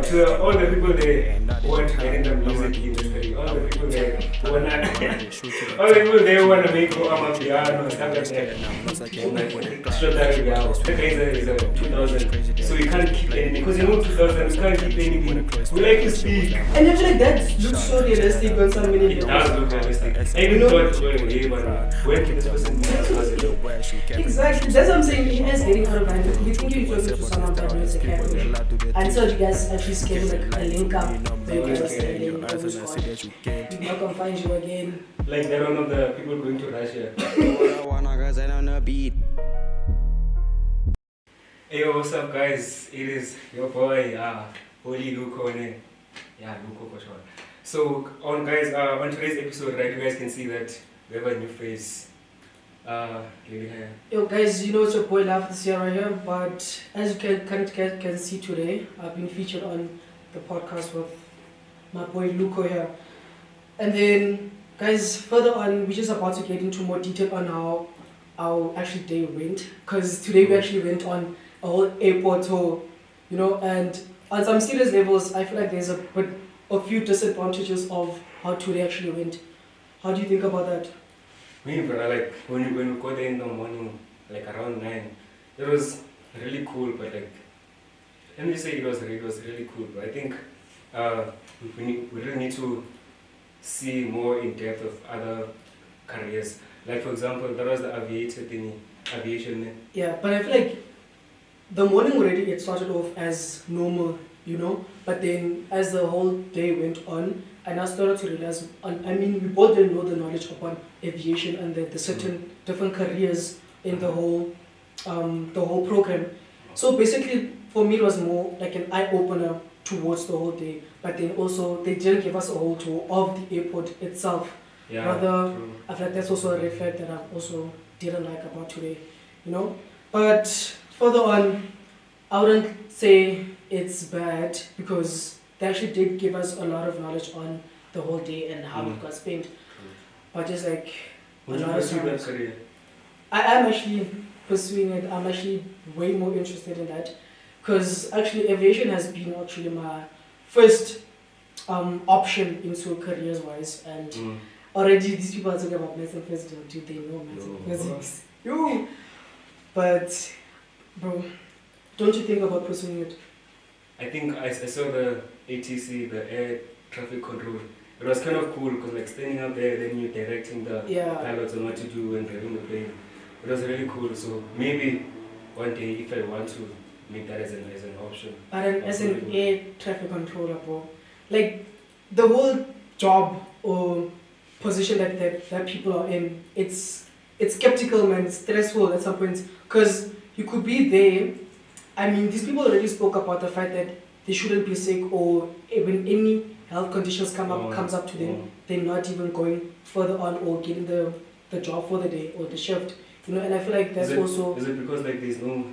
to all the people there who want to get in the music industry, all the people there who want to, all the people there who want to make piano and stuff like that. Shut that down. The guys is a 2000, so you can't keep anything because you know 2000, you can't keep anything. We like to speak. And I feel like that looks so realistic on so many levels. It does look realistic. I even thought, hey, but where can this person be? Exactly. That's what I'm saying. You guys getting out of line. We think you're talking to someone that knows a catfish. And so you guys actually schedule like a link up. So you guys are we're not gonna find you again. Like they're one of the people going to Russia. Hey, what's up, guys? It is your boy, Holy Luko. Yeah, Luko for sure. So, on today's episode, right, you guys can see that we have a new face. Yo, guys, you know it's your boy Love this year right here. But as you can see today, I've been featured on the podcast with my boy Luko here. And then, guys, further on, we're just about to get into more detail on how our actually day went. Because today we actually went on a whole airport tour, you know, and on some serious levels, I feel like there's a few disadvantages of how today actually went. How do you think about that? Me, bro, like when we got there in the morning, like around 9, it was really cool. But like, let me just say it was really cool. But I think we really need to see more in depth of other careers. Like for example, there was the aviation. Yeah, but I feel like the morning already it started off as normal, you know, but then as the whole day went on, and I started to realize, I mean, we both didn't know the knowledge upon aviation and the certain different careers in the whole program. So basically, for me, it was more like an eye-opener towards the whole day, but then also they didn't give us a whole tour of the airport itself. Yeah, rather, true. I feel like that's also a red flag that I also didn't like about today, you know. But further on, I wouldn't say it's bad because they actually did give us a lot of knowledge on the whole day and how it got spent. But just like would you pursue that career? I am actually pursuing it. I'm actually way more interested in that because actually aviation has been actually my first option into careers wise, and already these people are talking about maths and physics. Do they know maths and physics? Yo. But bro, don't you think about pursuing it? I think I saw the ATC, the air traffic control. It was kind of cool because like standing up there, then you're directing the pilots on what to do and driving the plane. It was really cool. So maybe one day, if I want to make that as an option. But as an air traffic controller, bro, like the whole job or position that people are in, it's skeptical, man. It's stressful at some points because you could be there. I mean, these people already spoke about the fact that they shouldn't be sick, or even any health conditions comes up to them, they're not even going further on or getting the job for the day or the shift. You know, and I feel like that's also. Is it because like there's no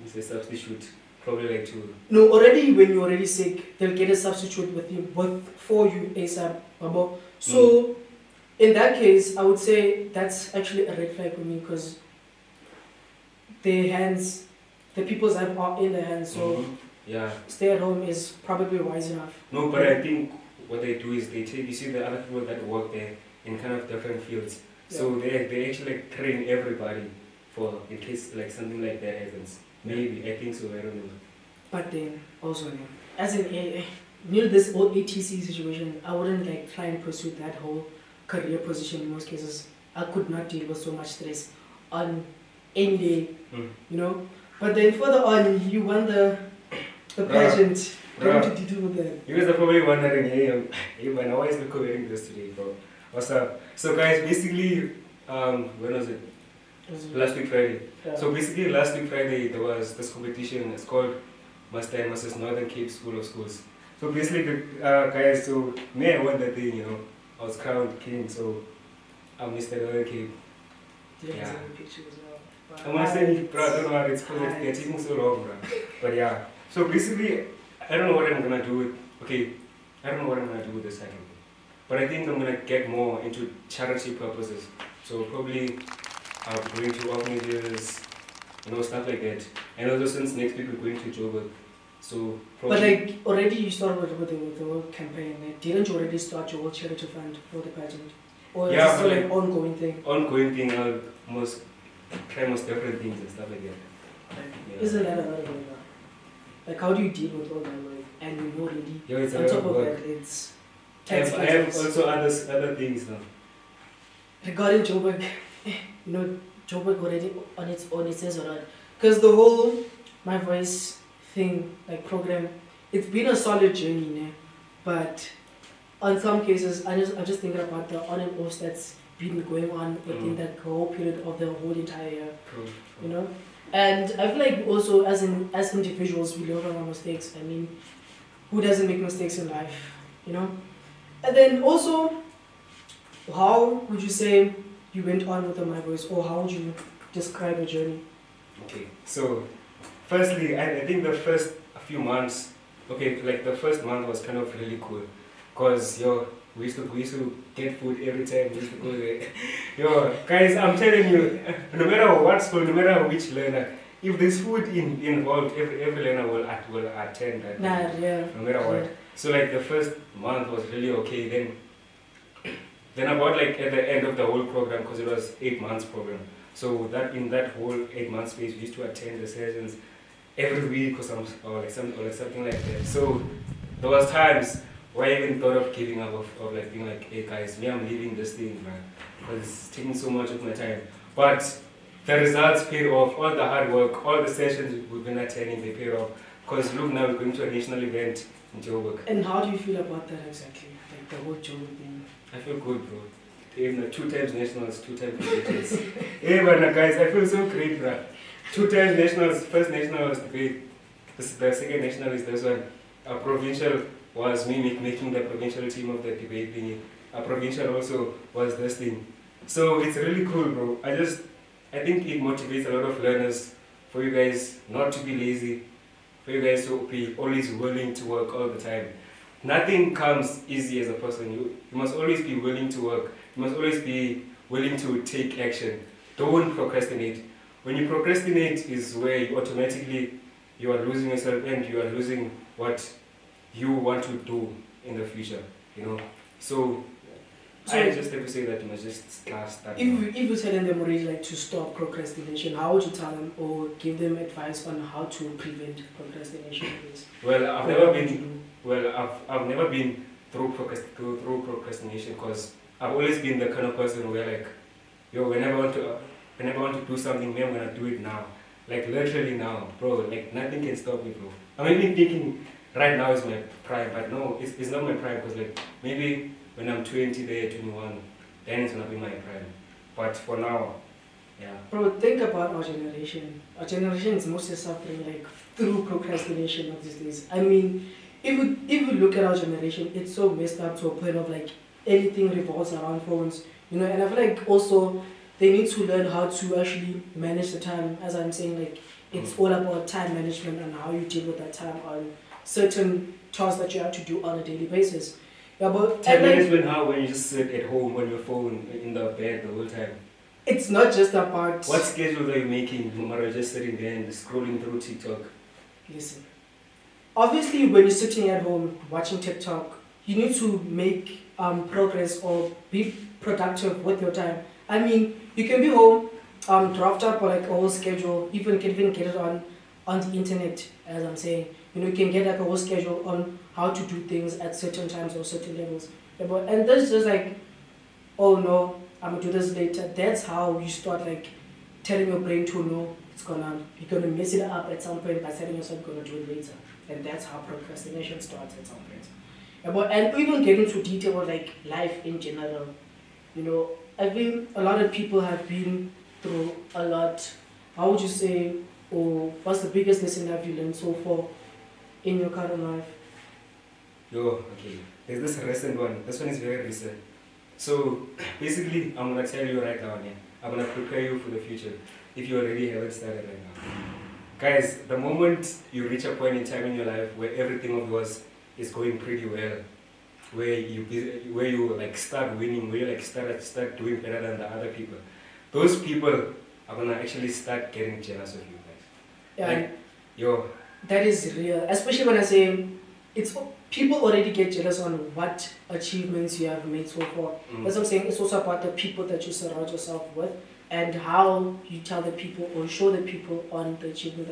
say substitute? Probably like to. No, already when you're already sick, they'll get a substitute for you ASAP. So in that case, I would say that's actually a red flag for me because the people's hands are in their hands, so stay at home is probably wise enough. No, but I think what they do is they take, you see the other people that work there in kind of different fields. Yeah. So they actually like train everybody for in case like something like that happens. Maybe, I think so, I don't know. But then also, as in this whole ATC situation, I wouldn't like try and pursue that whole career position in most cases. I could not deal with so much stress on any day, you know. But then further on, you won the pageant. What did you do with that? You guys are probably wondering, hey man, why is Luko wearing this today, bro? What's up? So guys, basically, when was it? Last week Friday. Yeah. So basically last week Friday there was this competition. It's called Master and Masters Northern Cape School of Schools. So basically, guys, so me, I won that thing, you know. I was crowned king, so I missed the Northern Cape. Yeah. Pictures as well. I'm gonna say, bro, I don't know how it's called. They're taking so long, bro. But yeah. So basically, I don't know what I'm gonna do with. I don't know what I'm gonna do with this cycle. But I think I'm gonna get more into charity purposes. So probably I'll be going to orphanages, you know, stuff like that. And also since next week we're going to Joburg So But probably like already you started with the whole campaign. Like, didn't you already start your whole charity fund for the pageant? Or is yeah, it still but like like ongoing thing? ongoing thing, I'll most try most different things and stuff like that. Like, Yeah. isn't that another one? Like how do you deal with all that work? And you know already Yeah, it's a on lot top of of work. that it's I have schedules. also other things now. Regarding Joburg, you know, Joburg already on its own, it says a lot. Because the whole My Voice thing, like program, it's been a solid journey, né? But on some cases, I'm just thinking about the on and offs that's been going on within that whole period of the whole entire year, you know? And I feel like also as individuals, we learn from our mistakes. I mean, who doesn't make mistakes in life, you know? And then also, how would you say you went on with the My Voice, or how would you describe your journey? Okay, so firstly, I think the first few months, okay, like the first month was kind of really cool, cause we used to get food every time. We used to go there. Guys, I'm telling you, no matter what school, no matter which learner, if there's food involved, every learner will attend that. Yeah. No matter what. Yeah. So like the first month was really okay. Then about like at the end of the whole program, because it was 8 months program. So that in that whole 8 month space, we used to attend the sessions every week or something like that. So there was times where I even thought of giving up of like being like, hey guys, me I'm leaving this thing, man, because it's taking so much of my time. But the results paid off. All the hard work, all the sessions we've been attending, they paid off. Because look, now we're going to a national event in Joburg. And how do you feel about that exactly? Like the whole Joburg thing? I feel good, bro. Even 2 times nationals, 2 times competitors. Hey, man, guys, I feel so great, bro. 2 times nationals. First national was debate. The second national is this one. A provincial was me making the provincial team of the debate thingy. A provincial also was this thing. So it's really cool, bro. I think it motivates a lot of learners for you guys not to be lazy, for you guys to be always willing to work all the time. Nothing comes easy as a person. You must always be willing to work. You must always be willing to take action. Don't procrastinate. When you procrastinate is where you are losing yourself and you are losing what you want to do in the future. So I just have to say that you must just start. If you telling them already like to stop procrastination, how would you tell them or give them advice on how to prevent procrastination? Well, I've never been through procrastination because I've always been the kind of person where like, whenever I want to do something, maybe I'm gonna do it now. Like literally now, bro. Like nothing can stop me, bro. I'm even thinking right now is my prime, but no, it's not my prime because like maybe when I'm 20, there 21, then it's gonna be my prime. But for now, yeah. Bro, think about our generation. Our generation is mostly suffering like through procrastination of these days. I mean, if you look at our generation, it's so messed up to a point of like anything revolves around phones. And I feel like also they need to learn how to actually manage the time. As I'm saying, like it's all about time management and how you deal with that time on certain tasks that you have to do on a daily basis. Yeah, but time management, how when you just sit at home on your phone in the bed the whole time. It's not just about what schedules are you making, Mara, just sitting there and scrolling through TikTok? Listen. Obviously when you're sitting at home watching TikTok, you need to make progress or be productive with your time. I mean, you can be home, draft up like a whole schedule, even get it on the internet, as I'm saying. You can get like a whole schedule on how to do things at certain times or certain levels. And that's just like, oh no, I'm gonna do this later. That's how you start like telling your brain to know you're gonna mess it up at some point by telling yourself you're gonna do it later. And that's how procrastination starts at some point. And even getting into detail of like life in general. I think a lot of people have been through a lot. How would you say, or what's the biggest lesson have you learned so far in your current life? Okay. There's this recent one. This one is very recent. So basically, I'm gonna tell you right now, I'm gonna prepare you for the future if you already haven't started right now. Guys, the moment you reach a point in time in your life where everything of yours is going pretty well, where you like start winning, where you like start doing better than the other people, those people are gonna actually start getting jealous of you guys. Yeah. Like, That is real, especially when I say it's people already get jealous on what achievements you have made so far. That's what I'm saying. It's also about the people that you surround yourself with and how you tell the people or show the people on the achievement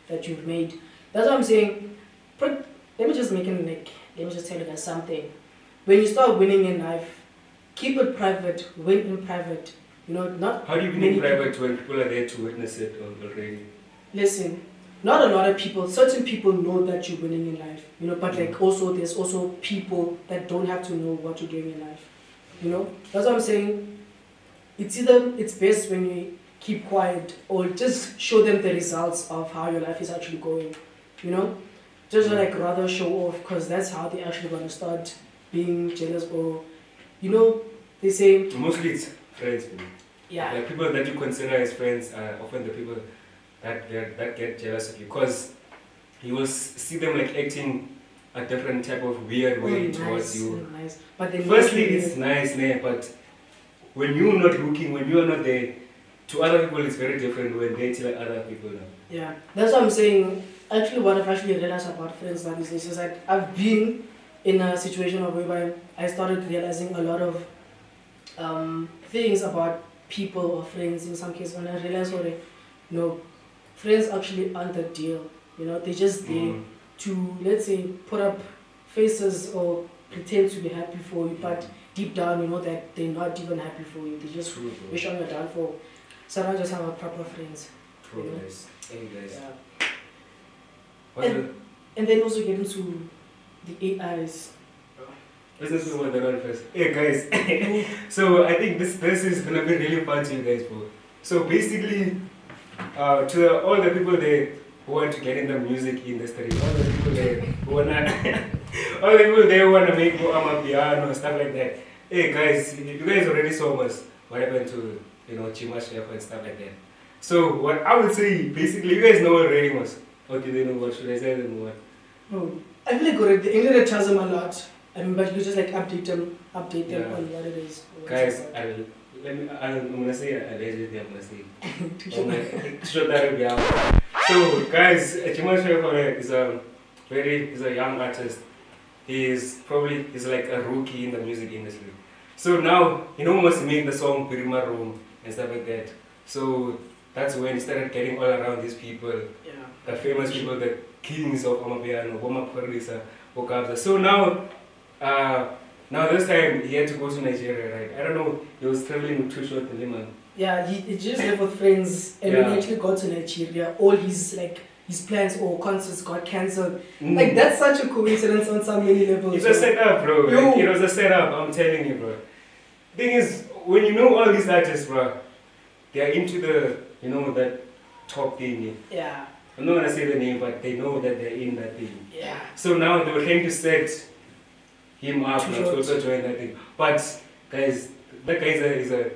that you've made. That's what I'm saying. But let me just make it like let me just tell you guys something. When you start winning in life, keep it private. Win in private. You know, not. How do you win in private when people are there to witness it already? Listen. Not a lot of people, certain people know that you're winning in life, you know, but like also there's also people that don't have to know what you're doing in life, you know. That's what I'm saying. It's either it's best when you keep quiet or just show them the results of how your life is actually going, you know. Just like rather show off because that's how they actually gonna start being jealous or, you know, they say. Mostly it's friends, man. Yeah. Like people that you consider as friends are often the people that get jealous of you because you will see them like acting a different type of weird way towards you. Nice. But then firstly it's nice, but when you're not looking, when you are not there, to other people it's very different when they tell other people now. Yeah, that's what I'm saying. Actually, what I've actually realized about friends that is that I've been in a situation of whereby I started realizing a lot of things about people or friends in some cases when I realized friends actually aren't the deal. You know, they're just there to, let's say, put up faces or pretend to be happy for you, but deep down you know that they're not even happy for you. They just wish on your downfall. So I just have proper friends. True, you know? Guys. Hey guys. Yeah. And then also get into the AIs. Let's just move on to the first. Hey guys. So I think this is gonna be really fun to you guys, bro. So basically, to all the people there who want to get in the music industry, all the people there who wanna make piano and stuff like that. Hey guys, you guys already saw us what happened to G Mashego and stuff like that. So what I would say, basically, you guys know already most. Okay, they know what should I say them what? Oh, I feel like the internet tells them a lot. I mean, but you just like update them on what it is. Guys, I'm gonna say allegedly. I'm gonna say. So, guys, G Mashego is a young artist. He's like a rookie in the music industry. So now he almost made the song Pirima Room and stuff like that. So that's when he started getting all around these people, the famous people, the kings of Amapiano, Woma Producer, Okabza. So now this time he had to go to Nigeria, right? I don't know, he was traveling with Too Short and Liman. Yeah, he just lived with friends and when he actually got to Nigeria, all his plans or concerts got cancelled. Like that's such a coincidence on so many levels. It's a setup, bro. Like, it was a setup, I'm telling you, bro. Thing is, when you know all these artists, bro, they are into the, that top thing. Yeah. I'm not gonna say the name, but they know that they're in that thing. Yeah. So now they were trying to set him up to also join that thing. But guys, that guy is a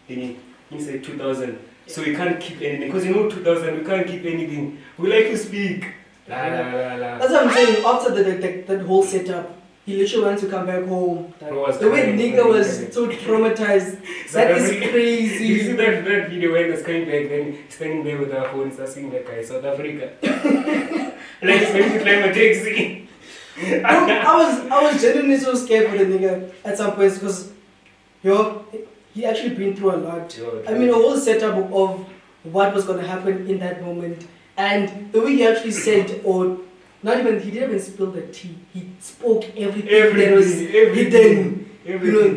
thingy. He said 2000. So we can't keep anything because 2000 we can't keep anything. We like to speak. That's what I'm saying. After that whole setup, he literally wanted to come back home. The way nigga was so traumatized. That is crazy. You see that video when he was coming back, then standing there with our phones, asking that guy, South Africa. Like he's going to climb a taxi. I was genuinely so scared for the nigga at some points because he actually been through a lot. I mean, a whole setup of what was gonna happen in that moment, and the way he actually said, or not even he didn't even spill the tea. He spoke everything that was hidden.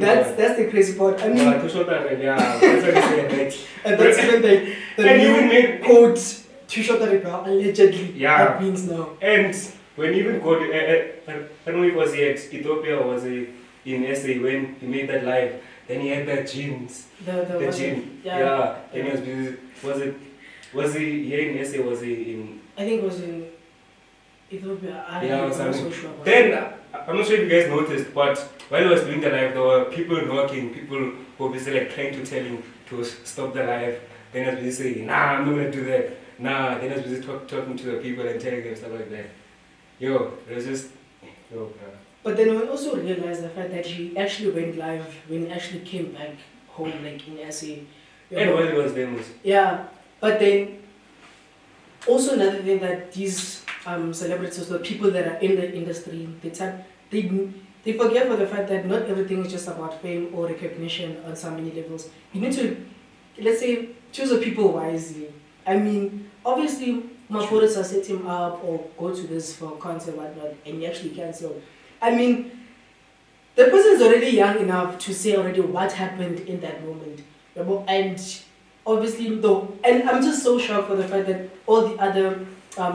That's the crazy part. I mean, that's what he said, right? And that's even the new quote. Too short that allegedly that means now. And when he even got, I don't know if it was at Ethiopia or was it in SA when he made that live. Then he had the gyms. The gym. Yeah. Then he was busy. Was he here in SA? Was he in? I think it was in Ethiopia. I'm not so sure. Then I'm not sure if you guys noticed, but while he was doing the live, there were people knocking, people who were basically like trying to tell him to stop the live. Then he was busy saying, "Nah, I'm not gonna do that." Nah. Then he was busy talking to the people and telling them stuff like that. It was just bro. But then we also realized the fact that he actually went live when he actually came back home, like in SA. And while he was there, yeah, but then also another thing that these celebrities, the people that are in the industry, they forget for the fact that not everything is just about fame or recognition on so many levels. You need to, let's say, choose the people wisely. I mean, obviously, Maporisa set him up or go to this for concert, whatnot, and he actually cancelled. I mean, the person is already young enough to say already what happened in that moment. And obviously, though, and I'm just so shocked for the fact that all the other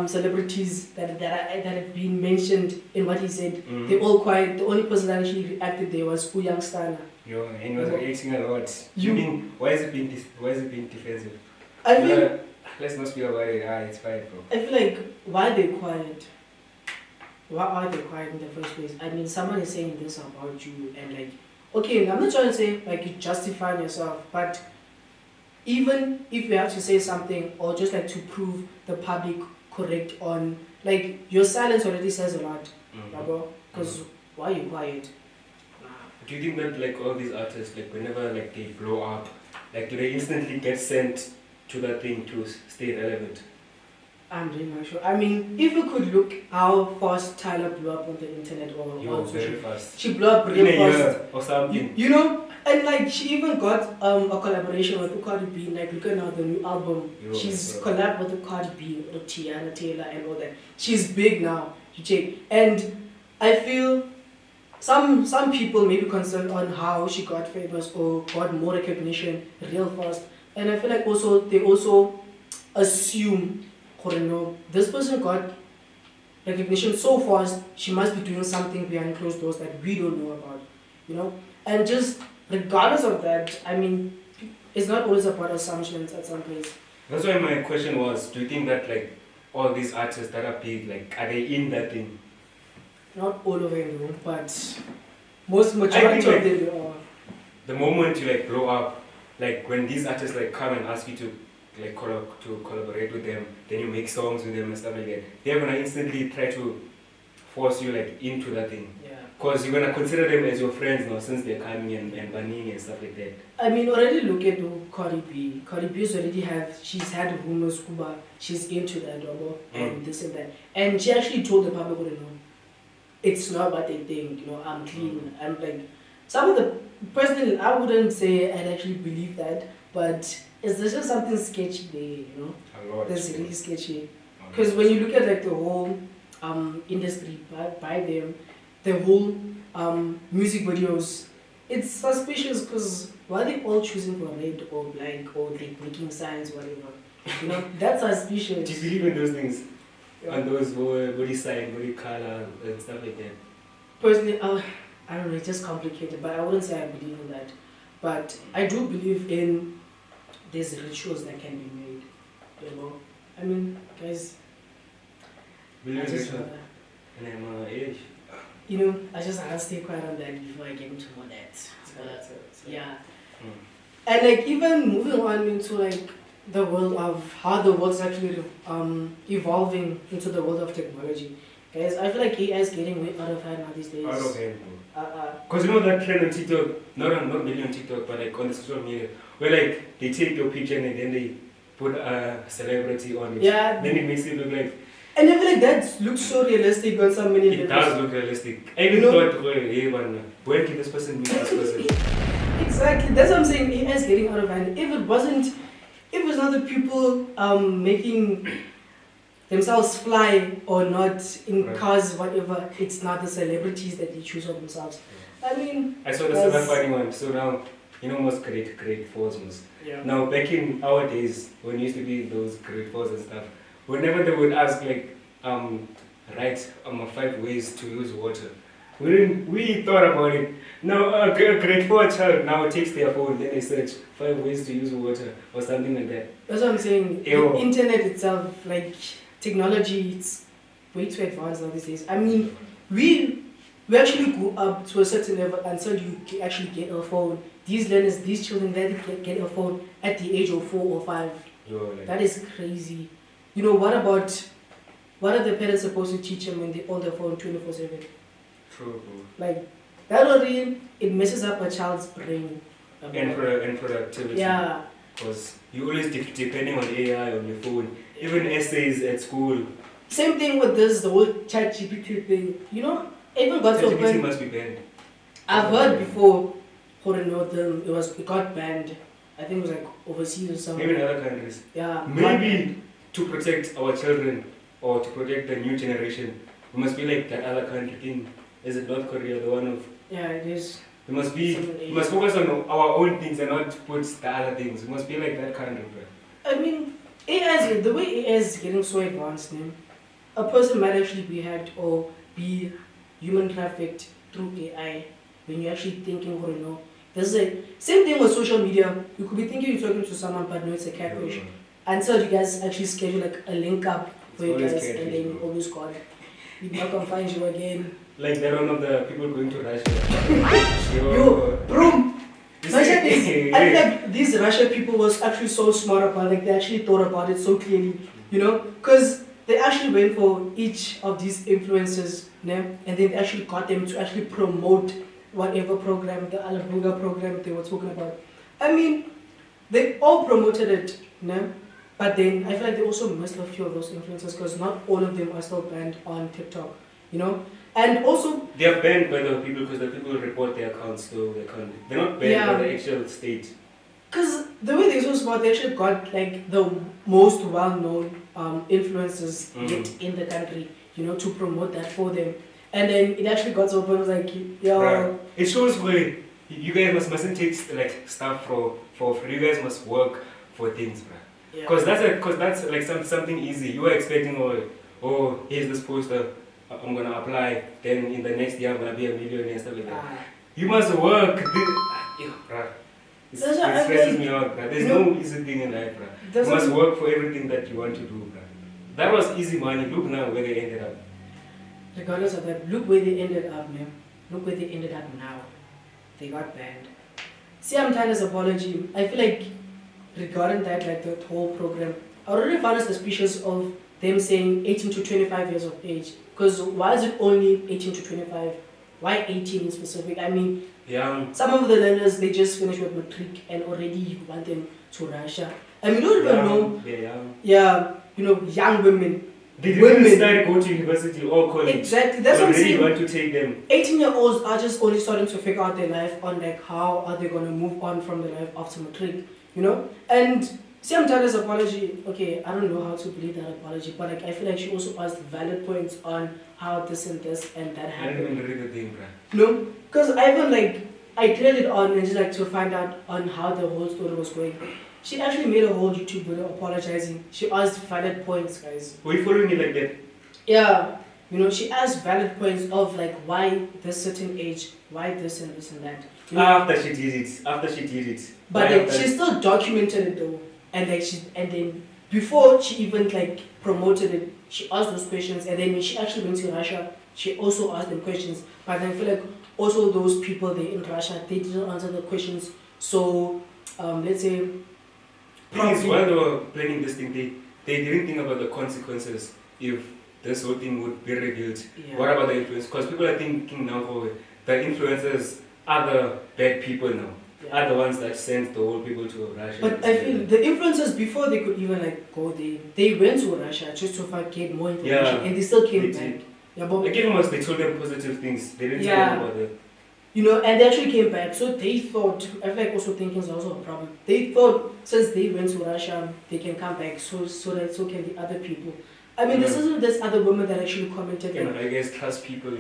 celebrities that have been mentioned in what he said, they all quiet. The only person that actually reacted there was Uyang Stana. Yo, and he was reacting a lot. You mean why is it being defensive? I feel let's not speak about it. It's fine, bro. I feel like why are they quiet? Why are they quiet in the first place? I mean, someone is saying this about you, and like, okay, I'm not trying to say like you justify yourself, but even if you have to say something or just like to prove the public correct on, like, your silence already says a lot, because why are you quiet? Do you think that like all these artists, like whenever like they blow up, like do they instantly get sent to that thing to stay relevant? I'm really not sure. I mean, if you could look how fast Tyler blew up on the internet or on social, very fast. She blew up in really a fast. year or something. You know, and like she even got a collaboration with Cardi B. Like look at now the new album. She's collabed with Cardi B, or Tiana Taylor, and all that. She's big now. You check, and I feel some people may be concerned on how she got famous or got more recognition real fast, and I feel like they also assume, no, this person got recognition so fast, she must be doing something behind closed doors that we don't know about, and just regardless of that, I mean, it's not always about assumptions at some place. That's why my question was, do you think that like all these artists that are big, like are they in that thing? Not all of them, but majority of them are. The moment you like blow up, like when these artists like come and ask you to like collaborate with them, then you make songs with them and stuff like that, they're gonna instantly try to force you like into that thing. Yeah. Because you're gonna consider them as your friends now since they're coming and banning and stuff like that. I mean, already look at Cardi B. Cardi B's already she's had rumors, Kuba, she's into that, and this and that. And she actually told the public, it's not what they think, I'm clean. I'm like, personally, I wouldn't say I'd actually believe that, but there's just something sketchy there, A lot. That's really sketchy. Because when you look at like the whole industry by them, the whole music videos, it's suspicious because why are they all choosing for red or black or like making signs, whatever? That's suspicious. Do you believe in those things? Yeah. And those body sign, body color, and stuff like that? Personally, I don't know, it's just complicated, but I wouldn't say I believe in that. But I do believe in there's rituals that can be made. I mean, guys. Believe in rituals? And I'm age. I just have to stay quiet on that before I get into more that. Yeah. And like even moving on into like the world of how the world's actually evolving into the world of technology. Guys, I feel like AI is getting way out of hand now these days. Out of hand, because you know that trend on TikTok, not really on TikTok, but like on the social media, where like they take your picture and then they put a celebrity on it. Yeah. Then it makes it look like. And I feel like that looks so realistic on so many levels. It does look realistic. I even thought, where can this person meet this person? Exactly. That's what I'm saying. AI is getting out of hand. If it was not the people making themselves fly or not in cars, whatever, it's not the celebrities that they choose for themselves. I mean, I saw this other funny one. So now, most grade fours was. Yeah. Now, back in our days, when it used to be those grade fours and stuff, whenever they would ask like, write 5 ways to use water, we thought about it. Now, a grade 4 child now takes their phone, then they search 5 ways to use water or something like that. That's what I'm saying. The internet itself, like technology, it's way too advanced now these days. I mean, we actually go up to a certain level until you actually get a phone. These learners, these children, they get a phone at the age of 4 or 5. That is crazy. What are the parents supposed to teach them when they on their phone 24/7? True. Like, that already, it messes up a child's brain. And productivity. Yeah. because you always depending on AI on your phone, even essays at school. Same thing with this, the whole ChatGPT thing. You know, even got to a ChatGPT point. must be banned. I've heard before, it got banned. I think it was like overseas or something. Maybe in other countries. Yeah. Maybe to protect our children or to protect the new generation, we must be like that other country thing. Is it North Korea, the one of? Yeah, it is. We must focus on our own things and not put the other things. We must be like that country, bro. I mean, the way AI is getting so advanced now, a person might actually be hacked or be human trafficked through AI when you're actually thinking, oh no. There's a same thing with social media. You could be thinking you're talking to someone, but no, it's a catfish. Until you guys actually schedule like a link up for you guys, and then you always call. You're not gonna find you again. Like that one of the people going to Russia. Yo, bro. I feel like these Russian people was actually so smart about, like they actually thought about it so clearly, you know, because they actually went for each of these influencers, and they actually got them to actually promote whatever program, the Alabuga program they were talking about. I mean, they all promoted it, but then I feel like they also missed a few of those influencers because not all of them are still banned on TikTok, you know. And also, they are banned by the people because the people report their accounts, so they can't. They're not banned by the actual state. Because the way they're so smart, they actually got like the most well-known influencers yet in the country, you know, to promote that for them. And then it actually got so open, it was like, yo. Right. It shows where you guys mustn't take like stuff for free. You guys must work for things, bro. Because that's like something easy. You are expecting, oh, here's this poster. I'm gonna apply, then in the next year I'm gonna be a millionaire and stuff like that. You must work. It stresses me out, bro. There's no easy thing in life, bro. You must work for everything that you want to do, bro. That was easy money. Look now where they ended up. Regardless of that, look where they ended up, man. Look where they ended up now. They got banned. See, I'm Tyler's apology. I feel like regarding that, like the whole program, I already found it suspicious of them saying 18 to 25 years of age. Because why is it only 18 to 25? Why 18 in specific? I mean, some of the learners, they just finished with matric and already you want them to Russia. I mean, you don't even know. They're young. Yeah, you know, young women. They didn't start going to university or college. Exactly, that's what I'm saying. You want to take them. 18-year-olds are just only starting to figure out their life on like how are they going to move on from their life after matric, you know? And see, I'm Tyler's apology, okay, I don't know how to believe that apology, but like I feel like she also asked valid points on how this and that happened. I didn't even read the thing, bro. No, because I even like, I cleared it on and just like to find out on how the whole story was going. She actually made a whole YouTube video apologizing. She asked valid points, guys. Were you following me like that? Yeah, you know, she asked valid points of like why this certain age, why this and this and that. You know? After she did it. But like, she still documented it though, and like and then before she even like promoted it, she asked those questions, and then when she actually went to Russia, she also asked them questions. But I feel like also those people there in Russia, they didn't answer the questions. So let's say. Because while they were planning this thing, they didn't think about the consequences if this whole thing would be revealed. Yeah. What about the influencers? Because people are thinking now, the influencers are the bad people now. Yeah. Are the ones that sent the whole people to Russia. But I feel the influencers, before they could even like go there, they went to Russia just to get more information, and they still came back. Yeah, but they gave us, they told them positive things. They didn't tell them about the. You know, and they actually came back. So they thought, I feel like also thinking is also a problem. They thought since they went to Russia, they can come back, so can the other people. I mean, this other woman that actually commented. Yeah, I guess trust people.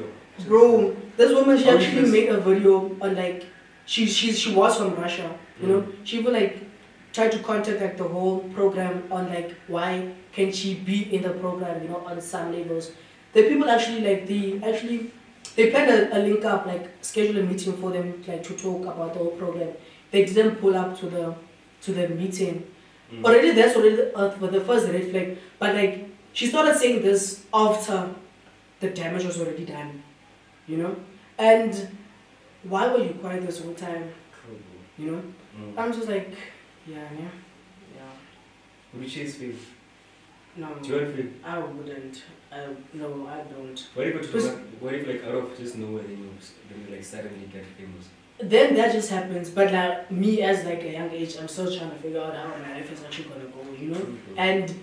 Bro, this woman, she actually made a video on like, she was from Russia, you know. She even like tried to contact like the whole program on like why can she be in the program, you know, on some levels. The people actually like, they planned a link up, like schedule a meeting for them, like to talk about the whole program. They didn't pull up to the meeting. Already that's already the first red flag. But like she started saying this after the damage was already done, you know. And why were you quiet this whole time? You know, I'm just like, yeah. Would you chase Phil? No. Do you want Phil? I wouldn't. No, I don't. What if like out of just nowhere then you like suddenly get famous? then that just happens. But like me as like a young age, I'm still trying to figure out how my life is actually gonna go, you know. And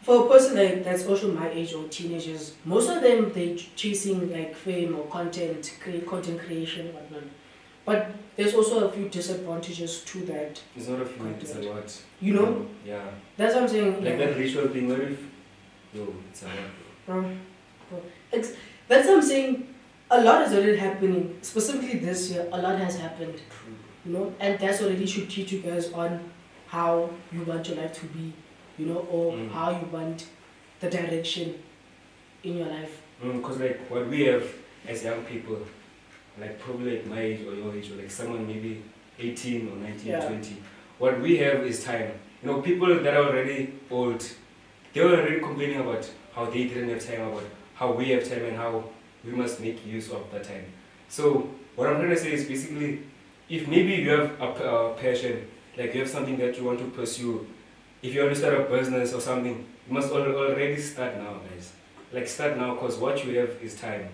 for a person like that's also my age or teenagers, most of them they chasing like fame or content creation and whatnot. But there's also a few disadvantages to that. It's not a few, it's a lot. You know? Yeah. That's what I'm saying. Like that ritual thing, what if? No, it's a lot. Bro. That's what I'm saying. A lot is already happening. Specifically this year, a lot has happened. You know, and that's already should teach you guys on how you want your life to be, you know, or how you want the direction in your life. Because like what we have as young people, like probably like my age or your age, or like someone maybe 18 or 19, 20, what we have is time. You know, people that are already old, they're already complaining about how they didn't have time, about how we have time and how we must make use of that time. So what I'm trying to say is basically, if maybe you have a passion, like you have something that you want to pursue, if you want to start a business or something, you must already start now, guys. Like start now, because what you have is time.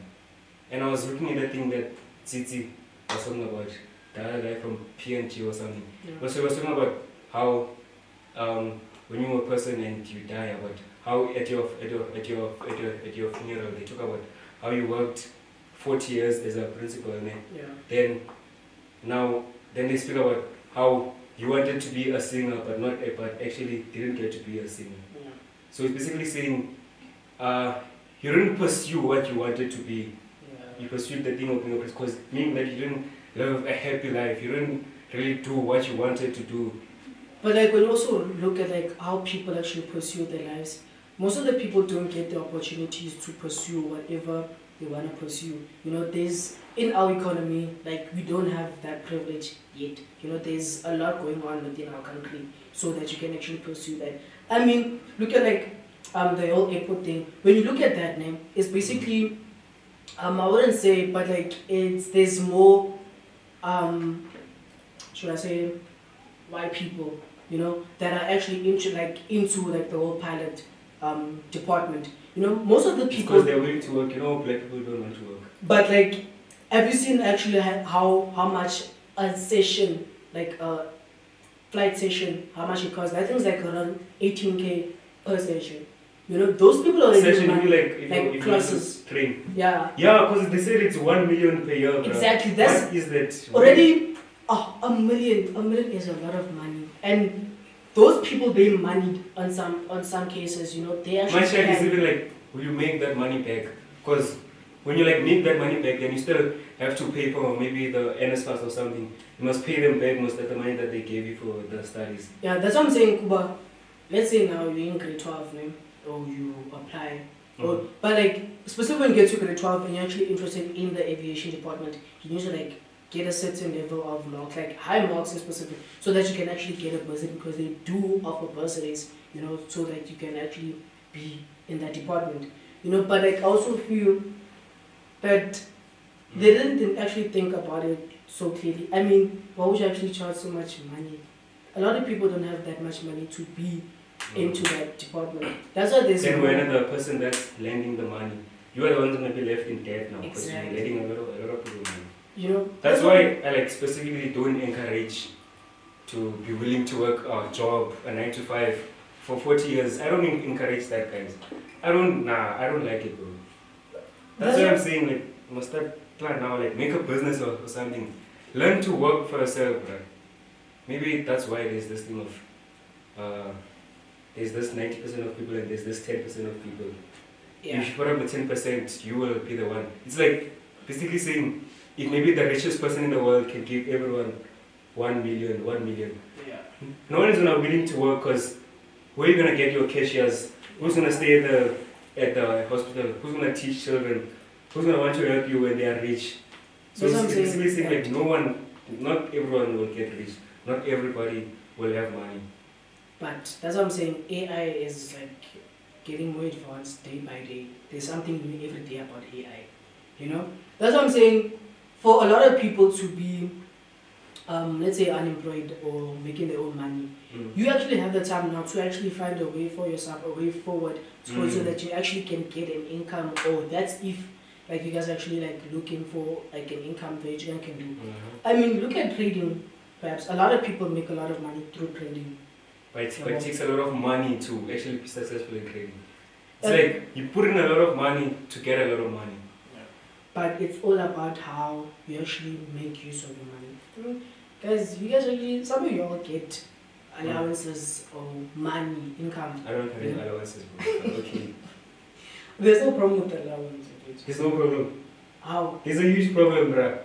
And I was looking at the thing that Tsitsi was talking about, the other guy from PNG or something. Yeah. So he was talking about how when you're a person and you die, about how at your funeral they talk about how you worked 40 years as a principal, and then they speak about how you wanted to be a singer but actually didn't get to be a singer. Yeah. So it's basically saying you didn't pursue what you wanted to be. Yeah. You pursued the thing of being a priest, because meaning that you didn't live a happy life. You didn't really do what you wanted to do. But like when you also look at like how people actually pursue their lives, most of the people don't get the opportunities to pursue whatever they want to pursue. You know, there's in our economy, like we don't have that privilege yet. You know, there's a lot going on within our country so that you can actually pursue that. I mean, look at like the whole airport thing. When you look at that name, it's basically I wouldn't say, but like there's more should I say white people, you know, that are actually into the whole pilot department. You know, most of the people, because they're willing to work. You know, black people don't want to work. But like, have you seen actually how much a session, like a flight session, how much it costs? I think it's like around 18K per session. You know, those people are session would be like classes. Train. Yeah. Yeah, because they said it's 1 million per year. Bro. Exactly. That's what is that? Already, a million is a lot of money, and those people being moneyed on some cases, you know, they actually. My share is even like, will you make that money back? Because when you like make that money back, then you still have to pay for maybe the NSFAS or something. You must pay them back most of the money that they gave you for the studies. Yeah, that's what I'm saying, Kuba. Let's say now you're in grade 12, right? Or you apply. But like, specifically when you get to grade 12 and you're actually interested in the aviation department, you need to like get a certain level of marks, like high marks in specific, so that you can actually get a bursary, because they do offer bursaries, you know, so that you can actually be in that department, you know. But like, I also feel that they didn't actually think about it so clearly. I mean, why would you actually charge so much money? A lot of people don't have that much money to be into that department. That's why there's. Then when the person that's lending the money, you are the ones going to be left in debt now, because exactly. you're lending a lot of people money. You know. That's why I like specifically don't encourage to be willing to work a job, a 9 to 5 for 40 years. I don't encourage that, guys. I don't like it, bro. That's why I'm saying, like, you must start plan now, like make a business or something. Learn to work for yourself, bro. Maybe that's why there's this thing of there's this 90% of people and there's this 10% of people. Yeah. If you put up the 10%, you will be the one. It's like basically saying, if maybe the richest person in the world can give everyone 1 million. Yeah. No one is gonna willing to work, because where are you gonna get your cashiers? Who's gonna stay at the hospital? Who's gonna teach children? Who's gonna want to help you when they are rich? So it's basically saying like not everyone will get rich. Not everybody will have money. But that's what I'm saying. AI is like getting more advanced day by day. There's something new every day about AI. You know? That's what I'm saying. For a lot of people to be, let's say, unemployed or making their own money, you actually have the time now to actually find a way for yourself, a way forward, so that you actually can get an income. Or that's if like you guys actually like looking for like an income that you guys can do. Mhm. I mean, look at trading. Perhaps a lot of people make a lot of money through trading. But it takes a lot of money to actually be successful in trading. It's Uh, like you put in a lot of money to get a lot of money. But it's all about how you actually make use of your money. Guys, you guys actually, some of y'all get allowances or money, income. I don't have any allowances, bro. I'm okay. There's no problem with allowance. There's no problem. How? There's a huge problem, bruh.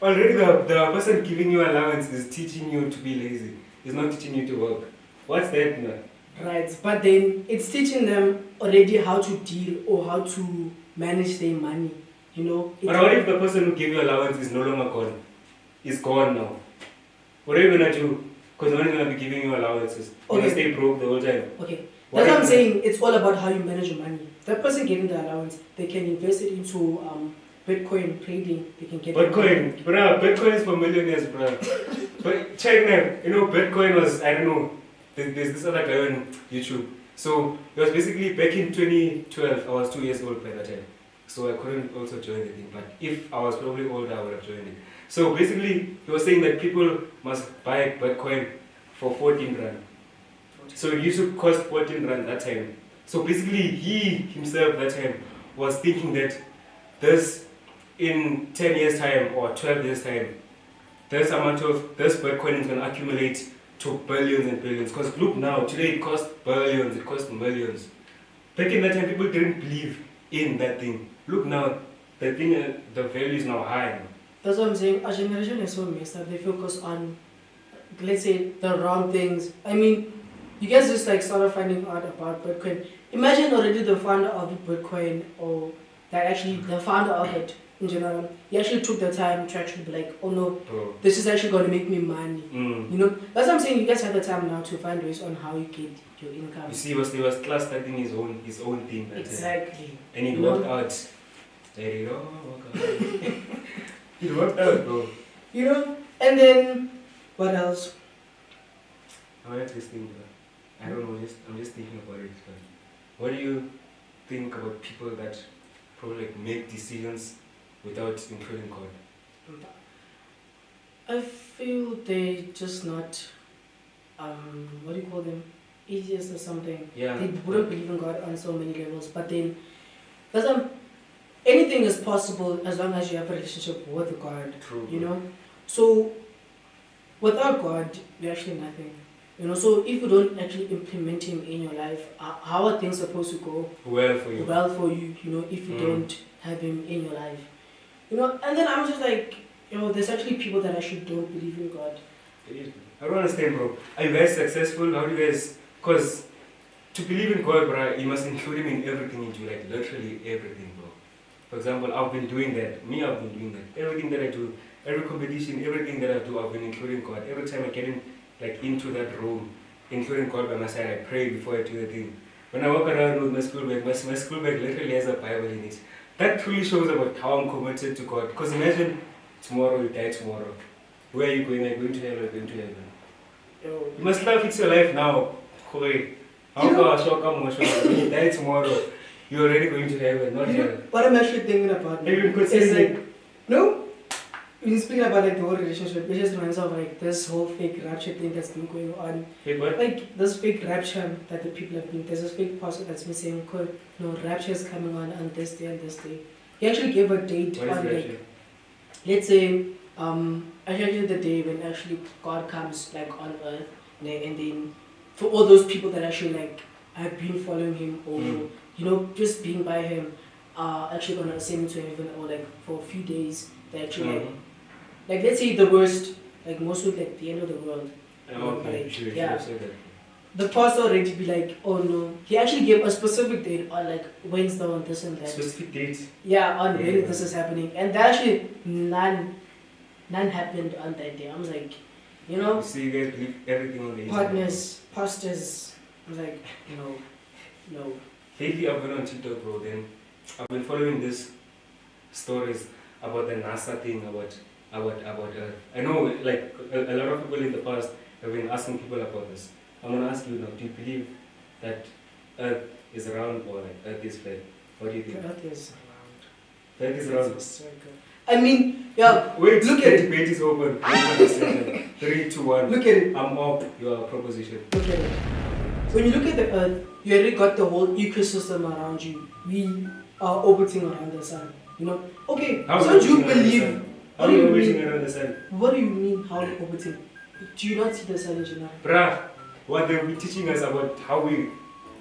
Already the person giving you allowance is teaching you to be lazy. He's not teaching you to work. What's that, man? Right, but then it's teaching them already how to deal or how to manage their money. You know? But what if the person who gave you allowance is no longer gone? Is gone now. What are you gonna do? Because no one's gonna be giving you allowances. You're gonna stay broke the whole time. Okay. That's what I'm saying. It's all about how you manage your money. That person getting the allowance, they can invest it into Bitcoin trading. They can get Bitcoin, bruh. Bitcoin is for millionaires, bruh. But check now. You know, Bitcoin was, I don't know. There's this other guy on YouTube. So it was basically back in 2012. I was 2 years old by that time. So I couldn't also join the thing. But if I was probably older, I would have joined it. So basically, he was saying that people must buy Bitcoin for 14 rand. So it used to cost 14 rand that time. So basically, he himself that time was thinking that this, in 10 years time or 12 years time, this amount of this Bitcoin is going to accumulate to billions and billions. Because look now, today it costs billions, it costs millions. Back in that time, people didn't believe in that thing. Look now, the thing, the value is now high. That's what I'm saying. Our generation is so messed up. They focus on, let's say, the wrong things. I mean, you guys just like started finding out about Bitcoin. Imagine already the founder of Bitcoin, or that actually the founder of it in general, he actually took the time to actually be like, oh no, this is actually going to make me money. You know, that's what I'm saying. You guys have the time now to find ways on how you get your income. You see, he was class starting his own thing. Exactly. And it worked out. There you go. It worked out, bro. You know, and then what else? I have this thing, bro. I don't know. I'm just thinking about it. But what do you think about people that probably like make decisions without including God? I feel they just not, what do you call them? Atheists or something. Yeah. They wouldn't believe in God on so many levels, but then anything is possible as long as you have a relationship with God. True. You know? So without God, you're actually nothing. You know, so if you don't actually implement Him in your life, how are things supposed to go well for you? Well for you, you know, if you don't have Him in your life. You know, and then I'm just like, you know, there's actually people that actually don't believe in God. I don't understand, bro. Are you guys successful? How do you guys... Because to believe in God, bro, you must include Him in everything you do, like literally everything, bro. For example, I've been doing that. I've been doing that. Everything that I do, every competition, everything that I do, I've been including God. Every time I get in, like into that room, including God by my side, I pray before I do the thing. When I walk around with my school bag, my school bag literally has a Bible in it. That truly shows about how I'm committed to God. Because imagine tomorrow, you die tomorrow. Where are you going? Are you going to heaven? Are you going to heaven? You must love fix your life now. When you die tomorrow, you're already going to heaven, not heaven. What I'm actually thinking about is like, no, when you speaking about like the whole relationship, it just reminds me of like this whole fake rapture thing that's been going on. Fake what? Like this fake rapture that the people have been, there's this fake pastor that's been saying, no, rapture is coming on this day and this day. He actually gave a date on like, let's say, actually the day when actually God comes like on earth, and then for all those people that actually like have been following Him or you know just being by Him are actually gonna ascend into heaven, or like for a few days they actually like let's say the worst, like most of like the end of the world. The pastor already be like, oh no, he actually gave a specific date on like Wednesday on this and that. Specific date? Yeah, on when this is happening, and that actually none happened on that day. I was like, you know, you see, you guys believe everything on the partners, pastors. I was like, no. Lately, I've been on TikTok, bro. Then I've been following these stories about the NASA thing, about Earth. I know, like a lot of people in the past have been asking people about this. I'm gonna ask you now. Do you believe that Earth is round or like Earth is flat? What do you think? The Earth is The earth is round. I mean, yeah. Wait, look the at it. debate is open. Look at the session. 3, 2, 1. Look at it. I'm up your proposition. Look at it. When you look at the earth, you already got the whole ecosystem around you. We are orbiting around the sun. You know? Okay, How so do you orbiting around the believe... sun? How What do are you you orbiting mean? around the sun? What do you mean, how orbiting? Do you not see the sun in general? Bruh, what they'll be teaching us about how we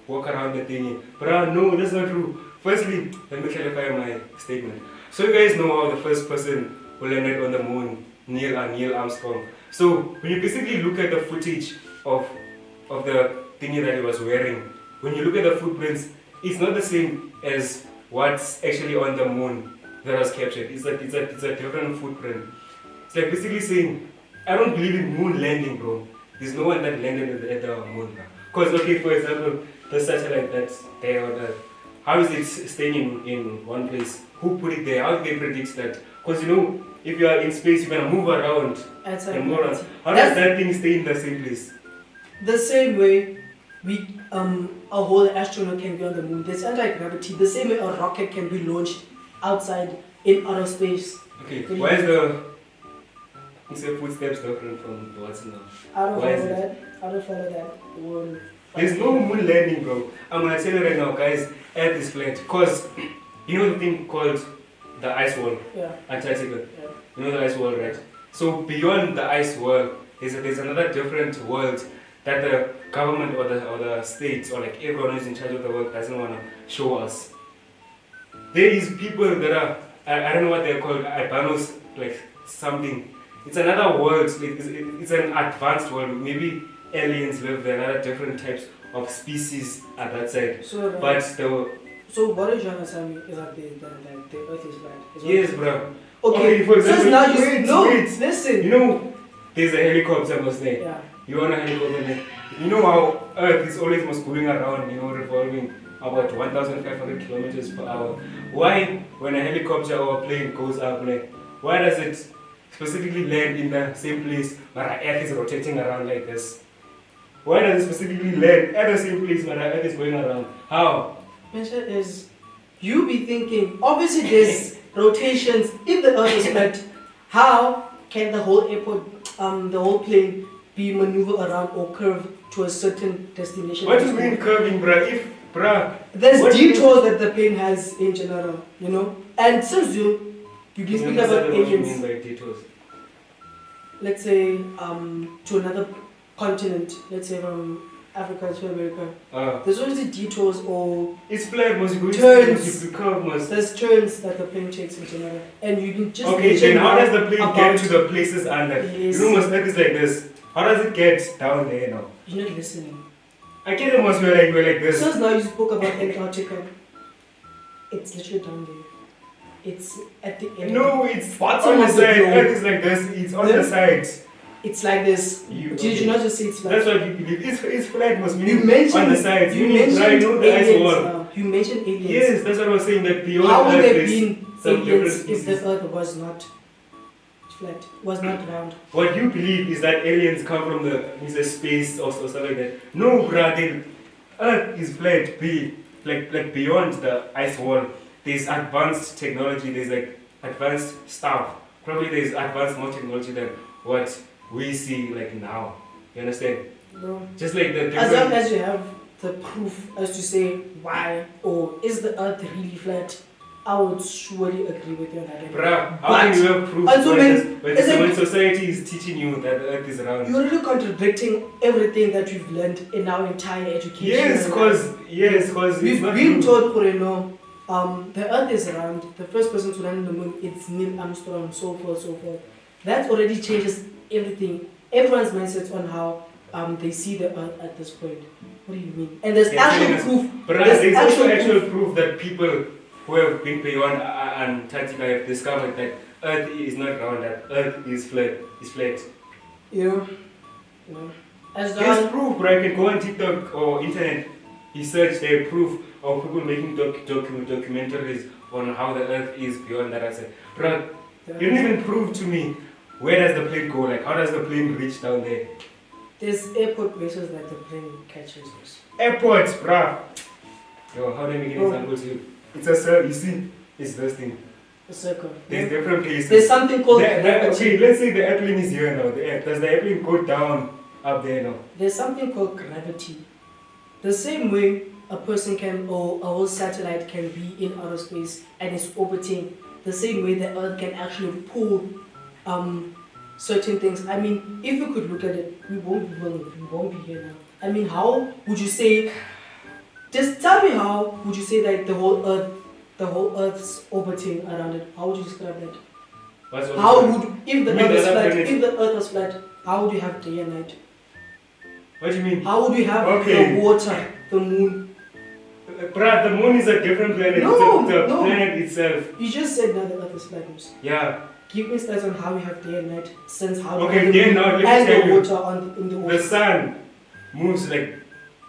walk around the thing. Bruh, no, that's not true. Firstly, let me clarify my statement. So you guys know how the first person who landed on the moon, Neil Armstrong. So when you basically look at the footage of the thingy that he was wearing, when you look at the footprints, it's not the same as what's actually on the moon that was captured. It's a different footprint. It's like basically saying, I don't believe in moon landing, bro. There's no one that landed at the moon. Because, okay, for example, the satellite that's there on Earth, how is it staying in one place? Who put it there? How do they predict that? Because, you know, if you are in space, you're going to move around. Outside And more around. gravity. How does that thing stay in the same place? The same way a whole astronaut can be on the moon. There's anti-gravity. The same way a rocket can be launched outside in outer space. Okay, why is the footsteps different from what's now? I don't Why is follow it? that. I don't follow that. Well, There's no moon landing, bro. I'm gonna tell you right now, guys, Earth is flat. Cause you know the thing called the ice wall, yeah. Antarctica. Yeah. You know the ice wall, right? So beyond the ice wall, there's another different world that the government or the states or like everyone who's in charge of the world doesn't wanna show us. There is people that are I don't know what they're called, albinos, like something. It's another world. It's an advanced world. Maybe aliens live there, other different types of species at that side. So, But so what are you trying to tell me is that the Earth is flat? yes, bro. Okay, for example, so now you wait. listen. You know, there's a helicopter, must say. Yeah. You want a helicopter? You know how Earth is always must going around, you know, revolving about 1,500 kilometers per hour. Why, when a helicopter or a plane goes up, like, why does it specifically land in the same place where our Earth is rotating around like this? Why does it specifically land at the same place where our Earth is going around? How? Mention is you be thinking. Obviously, there's rotations. If the Earth is flat, how can the whole airport, the whole plane, be maneuvered around or curve to a certain destination? What do you mean curving, bruh? There's detours that the plane has in general, you know. And since you've been speaking about What do you aliens, mean by detours? let's say to another continent, let's say from Africa to America, there's always detours or it's flat, must go turns. you curve, must. There's turns that the plane takes in general, and you can just Okay, then how does the plane about- get to the places under? Yes. You know, must Earth is like this. How does it get down there now? You're not listening. I get it, must be like we're like this. Since now you spoke about Antarctica, it's literally down there. It's at the end. No, it's Bottom on the of the side. globe. Earth is like this. It's on the side. It's like this. Did you not just say it's flat? That's what you believe. It's flat, must You mean mentioned on the sides. You mean mentioned right, know the ice aliens. wall. Now. You mentioned aliens. Yes, that's what I was saying. That beyond How would Earth there there's been some different aliens if species. the Earth was not flat, was not round? What you believe is that aliens come from the space or stuff like that. No, bruh, Earth is flat. Like beyond the ice wall, there's advanced technology. There's like advanced stuff. Probably there's advanced more technology than what we see like now. You understand? No. Just like the As long different. as you have the proof as to say why or is the Earth really flat, I would surely agree with you on that. Bruh, how But can you have proof also when society is teaching you that the Earth is round? you're really contradicting everything that we've learned in our entire education. Yes, cause it's we've not been true. told, no, the Earth is round. The first person to land on the moon, it's Neil Armstrong, so forth, so forth. That already changes everything. Everyone's mindset on how they see the Earth at this point. What do you mean? And there's actual proof. But there's also actual proof that people who have been beyond Antarctica have discovered that Earth is not round, that Earth is flat. You know. As There's long proof, bro. You can go on TikTok or internet. You search there proof of people making documentaries on how the Earth is beyond that. I said, bro, you didn't even prove to me where does the plane go. Like, how does the plane reach down there? there's airport places that the plane catches us. Airports, bruh. Yo, how do I make an example to you? It's a cell, you see, it's this thing. a circle. There's different places. There's something called okay, let's say the airplane is here now. Does the airplane go down up there now? There's something called gravity. The same way a person can, or a whole satellite can be in outer space and is orbiting, the same way the Earth can actually pull certain things. I mean, if you could look at it, we won't be here now. I mean, how would you say? Just tell me, how would you say that the whole Earth's orbiting around it? How would you describe that? How would, if the Earth was flat, how would you have day and night? What do you mean? How would you have the water, the moon? Bruh, the moon is a different planet. No, it's the planet itself. You just said now the Earth is flat. Yeah. Give me stats on how we have day and night, since how okay, then now let me tell the you. water in the ocean. The sun moves like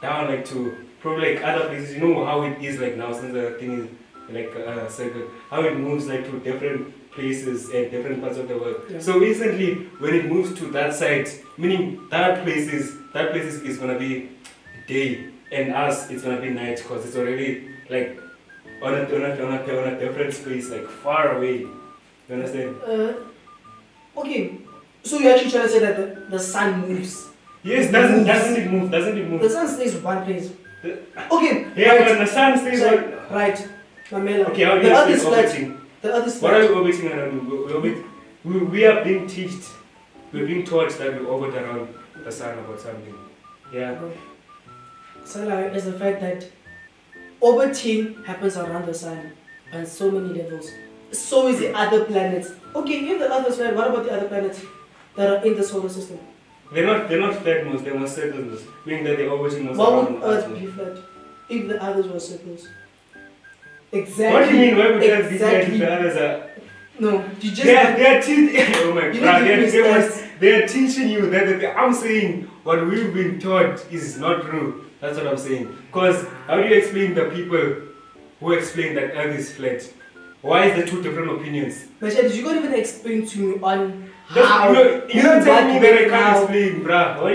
down like to probably like other places. You know how it is like now, since the thing is like a circle. How it moves like to different places and different parts of the world. Yeah. So instantly, when it moves to that side, meaning that places is gonna be day, and us it's gonna be night, because it's already like on a different space, like far away. You understand? Okay. So you're actually trying to say that the sun moves? Yes, doesn't it move? The sun stays in one place. Okay. Yeah, right. but the sun stays on. Right. Mamela. Okay, how the Earth is orbiting? The Earth is flat. What are we orbiting around? We are being taught. We're being taught that we orbit around the sun about something. Yeah. So like, is the fact that orbiting happens around the sun on so many levels. So is the other planets. Okay, if the Earth is flat, what about the other planets that are in the solar system? They're not flat most, they're more circles, meaning that they're orbiting most. Why would Earth be flat if the others were circles? Exactly. What do you mean? Why would Earth be flat if the others are? No, you just. They're teaching. Oh my God! They're teaching you that I'm saying what we've been taught is not true. That's what I'm saying. Because how do you explain the people who explain that Earth is flat? Why is there two different opinions? Mashego, you can't even explain to me on how. how. You're not telling me that I can't explain, bruh. What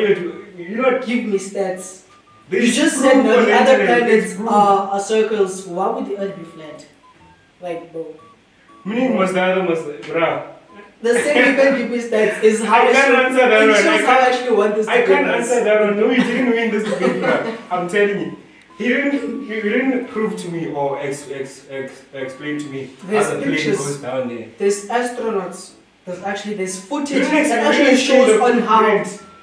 you not give me stats. You just said that the other planets are circles. Why would the Earth be flat? Like, bro. Meaning must the other must, bruh. The same you can give me stats is how I can't answer that one. I actually want this. I can't answer that one. No, you didn't win this debate, bruh. I'm telling you. He didn't prove to me or explain to me there's how the plane goes down there. There's astronauts. There's footage that actually shows on how.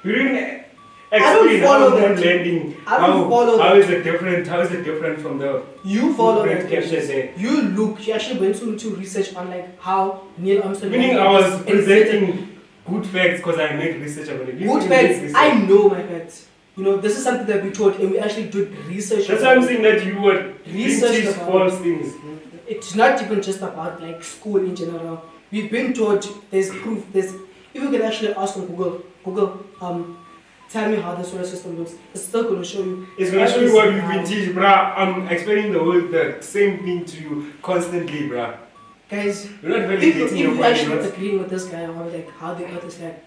You didn't explain how moon landing. How is it different from the? You follow that. There. You actually went into research on like how Neil Armstrong. Meaning I was presenting good facts because I made research about it. Good facts. I know my facts. You know, this is something that we taught and we actually did research. That's why I'm saying that you would research false things. It's not even just about like school in general. We've been taught, there's proof, if you can actually ask on Google, tell me how the solar system looks. It's still going to show you. It's going to show you what we've been teaching, bruh. I'm explaining the same thing to you constantly, bruh. Guys, you're not really if you actually agreeing with this guy on like how the Earth is like,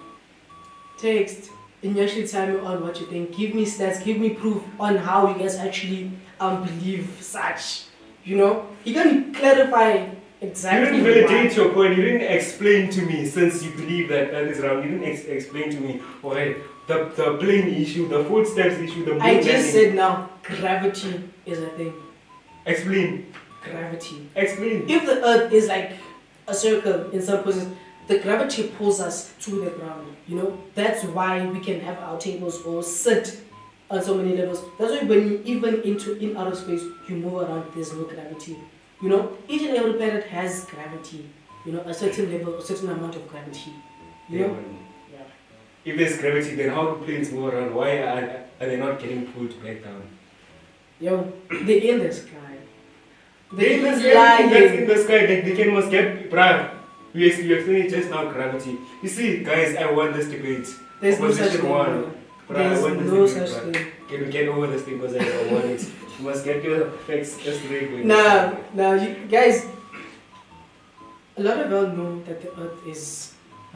text. And you actually tell me on what you think. Give me stats, give me proof on how you guys actually believe such. You know? You can clarify exactly. You didn't validate your point. You didn't explain to me, since you believe that Earth is round. You didn't explain to me, okay, the plane issue, the footsteps issue, the moon I just said now, gravity is a thing. Explain. Gravity. Explain. If the Earth is like a circle in some places, the gravity pulls us to the ground, you know. That's why we can have our tables or sit on so many levels. That's why when you even in outer space, you move around, there's no gravity. You know, each and every planet has gravity. You know, a certain level, a certain amount of gravity. You know? Yeah. If there's gravity, then how do planes move around? Why are they not getting pulled back down? Yo, they're in the sky. They're in the sky. They must get, bruh. You explained just now gravity. You see, guys, I won this debate. There's no such thing. There's no such thing. Can we get over this thing because I won it? You must get your facts straight. Nah, you guys. A lot of y'all know that the Earth is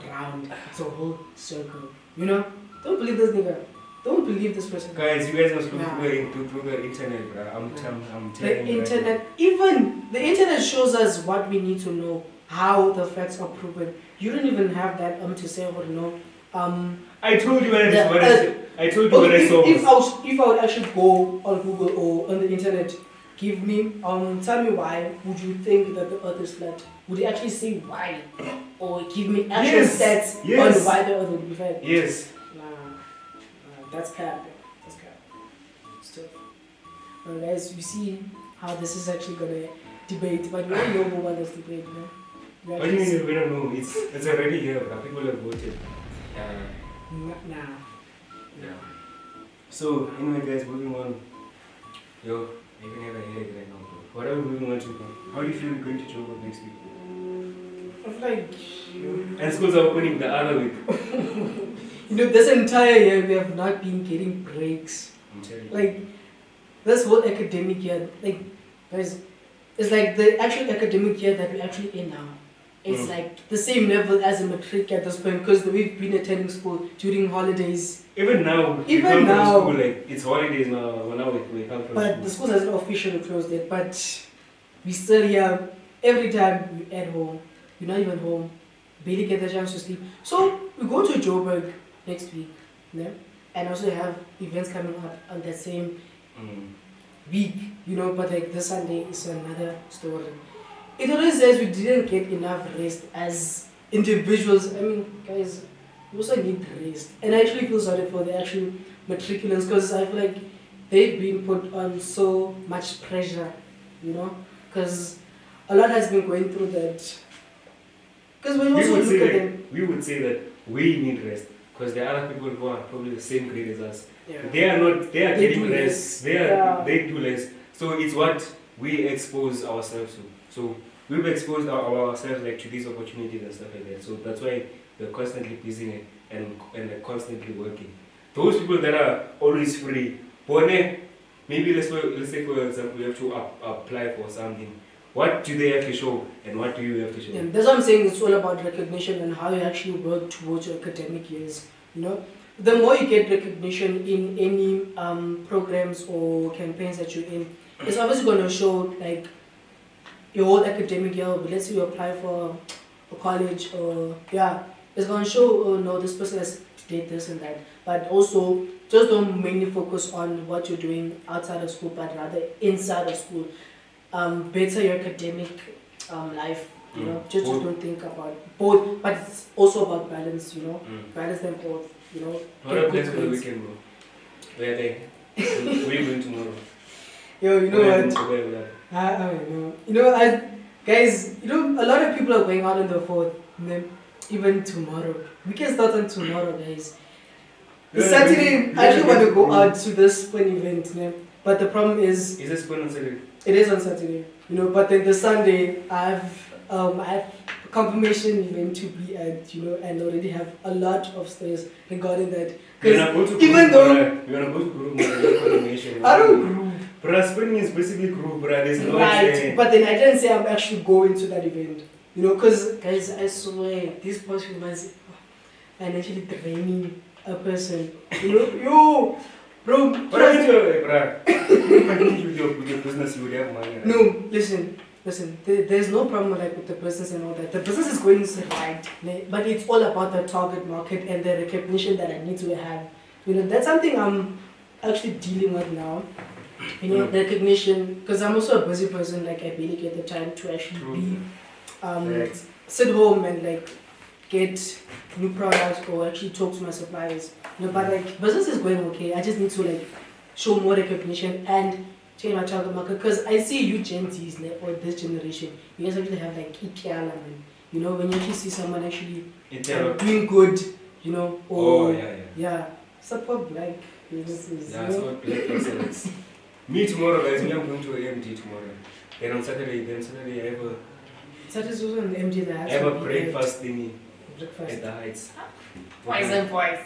round. It's a whole circle. You know? Don't believe this nigga. Don't believe this person. Guys, you guys must look through the internet, bro. I'm telling you. The internet, even the internet shows us what we need to know how the facts are proven. You don't even have that to say, oh no. I told you what I told you Okay, what I saw. if I would actually go on Google or on the internet, give me tell me why would you think that the Earth is flat? Would you actually say why, or give me actual stats on why the Earth would be flat? Yes. Nah, that's cap. That's cap. Still, well, guys, you see how this is actually gonna debate, but we don't know who won this debate, man. What do you mean we don't know? It's already here, bro. People have voted. Nah. So anyway, guys, moving on. Yo, I can have a headache right now, bro. What are we moving on to? How do you feel going to Joburg next week? I feel like And schools are opening the other week. This entire year we have not been getting breaks. I'm telling you. Like, this whole academic year, like, guys, it's like the actual academic year that we're actually in now. It's like the same level as a matric at this point because we've been attending school during holidays. Even now, we come from school, like, it's holidays now. Well, now we come from but school. the school hasn't officially closed yet. But we still here every time we're at home. We're not even home. Barely get the chance to sleep. So we go to Joburg next week, yeah? And also have events coming up on that same week, but like this Sunday is another story. It always says we didn't get enough rest as individuals. I mean, guys, we also need rest. And I actually feel sorry for the actual matriculants because I feel like they've been put on so much pressure, because a lot has been going through that. Because when you also look at them, we would say that we need rest because there are other people who are probably the same grade as us. yeah. They are getting do less. less. They do less. So it's what we expose ourselves to. So we've exposed ourselves like to these opportunities and stuff like that. So that's why we're constantly busy and like constantly working. Those people that are always free, maybe let's say for example we have to apply for something. What do they have to show and what do you have to show? And that's what I'm saying, it's all about recognition and how you actually work towards your academic years. The more you get recognition in any programs or campaigns that you're in, it's obviously going to show like your whole academic year. But let's say you apply for a college or it's going to show, oh no, this person has did this and that. But also just don't mainly focus on what you're doing outside of school, but rather inside of school. Better your academic life, just don't think about both, but it's also about balance, balance them both, What are plans for the weekend, bro? Where are they? Where are you going tomorrow? Yo, you know what? Guys, a lot of people are going out on the 4th, even tomorrow. We can start on tomorrow, guys. Saturday, I actually want to go out to this fun event, but the problem is... Is this fun on Saturday? It is on Saturday, but then the Sunday I have a confirmation event to be at, and already have a lot of stress regarding that. Even though you wanna go to group confirmation, I don't group. But spring is basically group, but there's no right. But then I didn't say I'm actually going to that event, because guys, I swear these past few months financially draining a person, Bro, what are you, bro? If you continue with your business, you would have money. Right? No, listen. There's no problem with the business and all that. The business is going right, but it's all about the target market and the recognition that I need to have. That's something I'm actually dealing with now. The recognition, because I'm also a busy person. Like I barely get the time to actually sit home and get new products or actually talk to my suppliers. But business is going okay. I just need to show more recognition and change my target market, because I see you Gen Zs or this generation, you guys actually have Ikea, man. When you actually see someone actually doing good, support black businesses. Yeah, support black excellence. Me tomorrow, guys. I'm going to AMD tomorrow. Then on Saturday, I have a... Saturday's also an MD that I have a breakfast thingy breakfast at the Heights.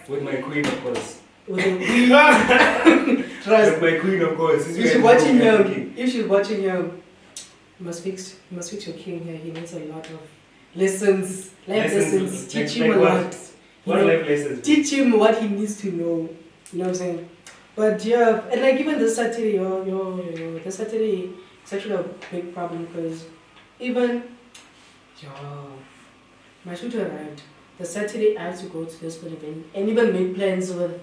With my queen, of course. Trust. With my queen, of course. If she's watching him, you must fix your king here. He needs a lot of lessons, life lessons. Teach him a lot. What life lessons? Teach him what he needs to know. You know what I'm saying? But yeah, and even this Saturday, this Saturday, it's actually a big problem because even Yeah. My shooter arrived. The Saturday I had to go to this event and even make plans with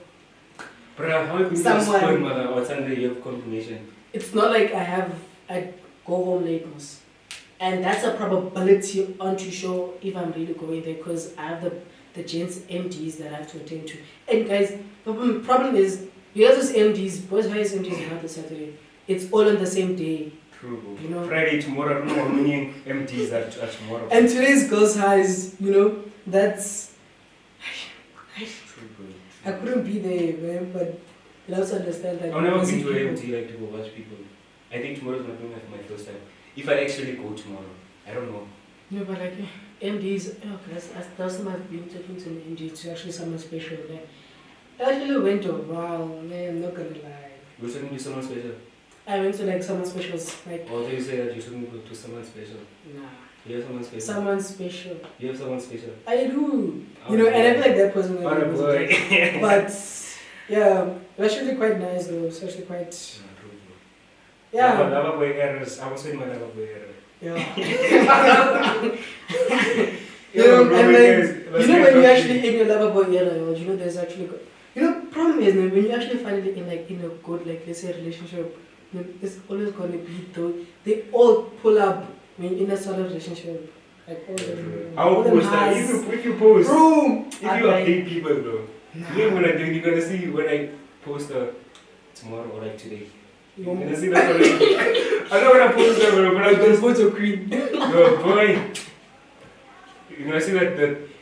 Bruh, how you someone. spoil, mother, or Sunday you have confirmation? It's not like I go home late, most. And that's a probability onto show if I'm really going there because I have the gents MDs that I have to attend to. And guys, problem is, you guys those MDs, boys highest MDs are not the Saturday. It's all on the same day. True. You know? Friday, tomorrow, I don't know how many MTs are tomorrow. And today's girls' highs, you know, that's... True, bro. I couldn't be there, man, but you also understand that... I've never been to an MT like to go watch people. I think tomorrow's not going to be my first time. If I actually go tomorrow, I don't know. No, but like MDs, that's time I've been talking to an MD. It's actually someone special. Like, I actually went to wow, man, I'm not gonna lie. You were talking to someone special? I went to like someone special's like. Or do you say that you're talking to someone special? Nah. You have someone special? Someone special. You have someone special? I do. Oh, you know, and I feel like that person. Oh, boy. But yeah, it's actually quite nice though. It's actually quite. Yeah. Yeah. Lava boy errors. I was saying my lava boy error. Yeah. You know, bro, and like, you know when you actually in your lover boy era, you know there's actually, you know, problem is when you actually finally in a good, like let's say relationship, you know, it's always gonna be though they all pull up when you're in a solid relationship, like all them. I will post that. If you post, bro, if you update people, bro, you ain't gonna do it. You're gonna see when I post tomorrow or like today. You're gonna see that already. I'm not gonna post that, bro, but I'm gonna post your queen. Yo, boy. You're gonna see that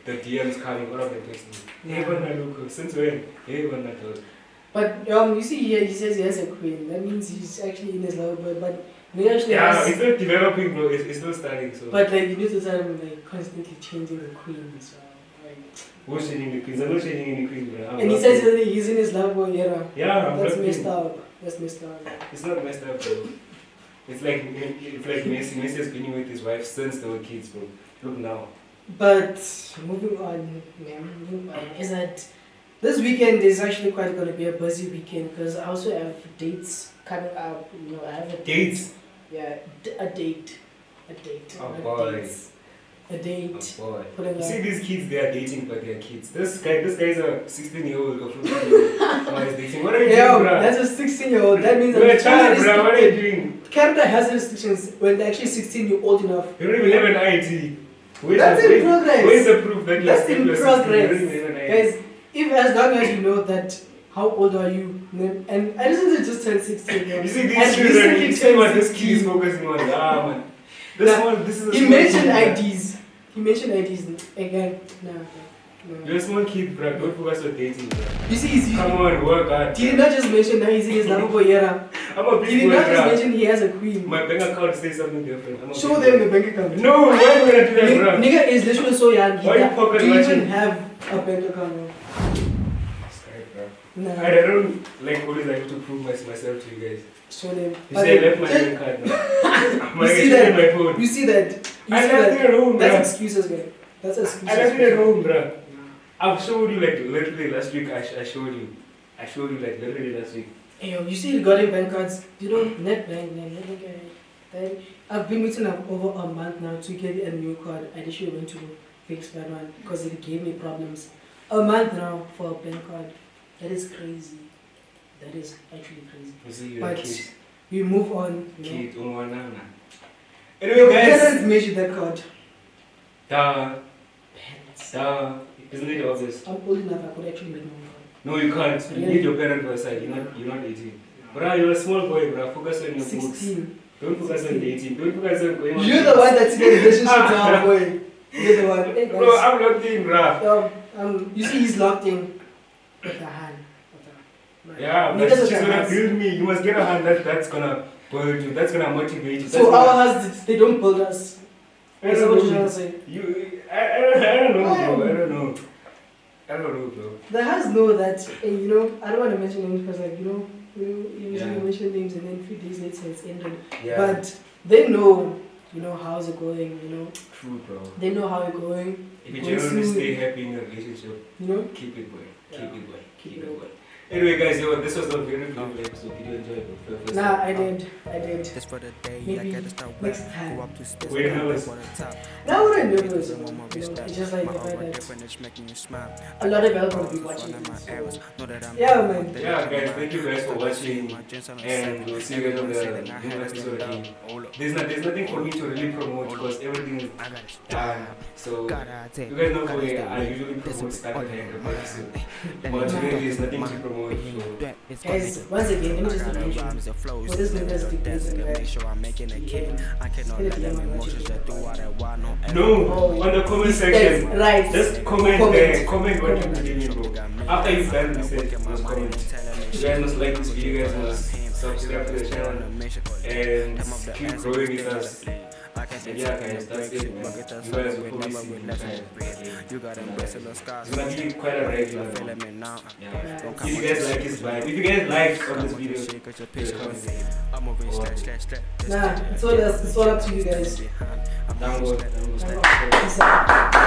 the DMs coming, all of them texting me. Hey, when I look, since when? Hey, when I told. But you see here, he says he has a queen. That means he's actually in his love, but we actually it's still developing, bro. It's still starting, so. But like you need to tell him like constantly changing the queen, so like. Who's changing the queens? I'm not changing any queens, bro. And he says he's in his love boy era. Yeah, that's messed up. That's messed up. It's not messed up, bro. It's like Messi. Messi has been with his wife since they were kids, bro. Look now. But moving on, is that this weekend is actually quite going to be a busy weekend because I also have dates coming up. You know, I have a dates. Yeah, a date. Oh boy. Dates. A date. Oh boy. You see these kids, they are dating, but they are kids. This guy's a 16-year-old or 15-year-old. Why is dating? What are you doing, bro? That's a 16-year-old. That means you're a child, bro. What are you doing? Canada has restrictions when they're actually 16. You're old enough. You don't even have an IT. That's in progress. Where's the proof that you're That's in progress. Guys, if as long as you know that, how old are you? And I just just turned 16. You see these children, you see what this kid is focusing on. Man. This is he mentioned IDs. He mentioned IDs again. No. You're a small kid, bro. Don't focus on dating, bro. You see, come on, work hard. Did he not just mention that he's in his lover boy era? I'm a big boy. Did he not just mention he has a queen? My bank account says something different. Show them the bank account. No, why are we gonna do that, bro? Nigga is literally so young. Why you pocket do you watching? even have a bank account? Sorry, bro. No. I don't like always like to prove myself to you guys. Show them. You say I left my bank card now. You see that? My phone. You see that? I left it at home, bro. That's excuses, man. That's excuses. I left it at home, bro. I've showed you like literally last week. I showed you like literally last week. Hey, yo, you see regarding bank cards, you know, net bank, then I've been waiting over a month now to get a new card. I actually went to fix that one because it gave me problems. A month now for a bank card. That is crazy. That is actually crazy. You see, but we move on. Kid, Anyway, guys. parents measured that card. Duh. Isn't it obvious? I'm old enough, I could actually make my own card. No, you can't. You need your parent by side. You're not 18. Bro, you're a small boy, bro. Focus on your 16. books. Don't focus on dating. Don't focus on going on. You're the one that's in a relationship now, boy. You're the one. Hey, guys. Bro, I'm locked in, bro. You see, he's locked in with the hand. Yeah, but she's gonna build me. You must get a hand that's gonna build you. That's gonna motivate you. So our hands, they don't build us. That's what you're trying to say. I don't know, bro. I don't know, bro. The hands know that, and you know, I don't want to mention names because, like, you usually mention names and then a few days later it's ended. Yeah. But they know, how's it going, True, bro. They know how it's going. If you generally stay happy in your relationship, keep it going. Keep it going. Anyway, guys, this was a very beautiful episode. Did you enjoy it? Nah, I did. Just for the day, Maybe I gotta start next back. time. Go up to steps, Wait, come no, back it's- on the top. Now we're in Give nervous. them one more respect. It's just like My the fact aura that different, it's making you smile. a lot of people All will be for watching fun of this. my arrows. Know that I'm Yeah, man. Yeah, guys, thank you guys for watching. And we'll see you guys on the new episode again. There's nothing for me to really promote because everything is done. So, you guys know for me, I usually promote stuff at the end of the episode. But today there's nothing to promote. So. Guys, once again, let me just mention, for this linguistic reason, Make right? sure I'm making a kid. I cannot let them emotions that do what I want. No, on the comment section. Right. Just comment there. Comment what you believe in, bro. After you've done this, just comment. You guys must like this video. You guys must subscribe to the channel and keep growing with us. And yeah, guys, that's it, man. You guys will probably see me next You got It's gonna be quite a regular. Yeah. If you guys like his vibe, if you guys like on this video, please comment. Nah, it's all up to you guys. Download. Peace out.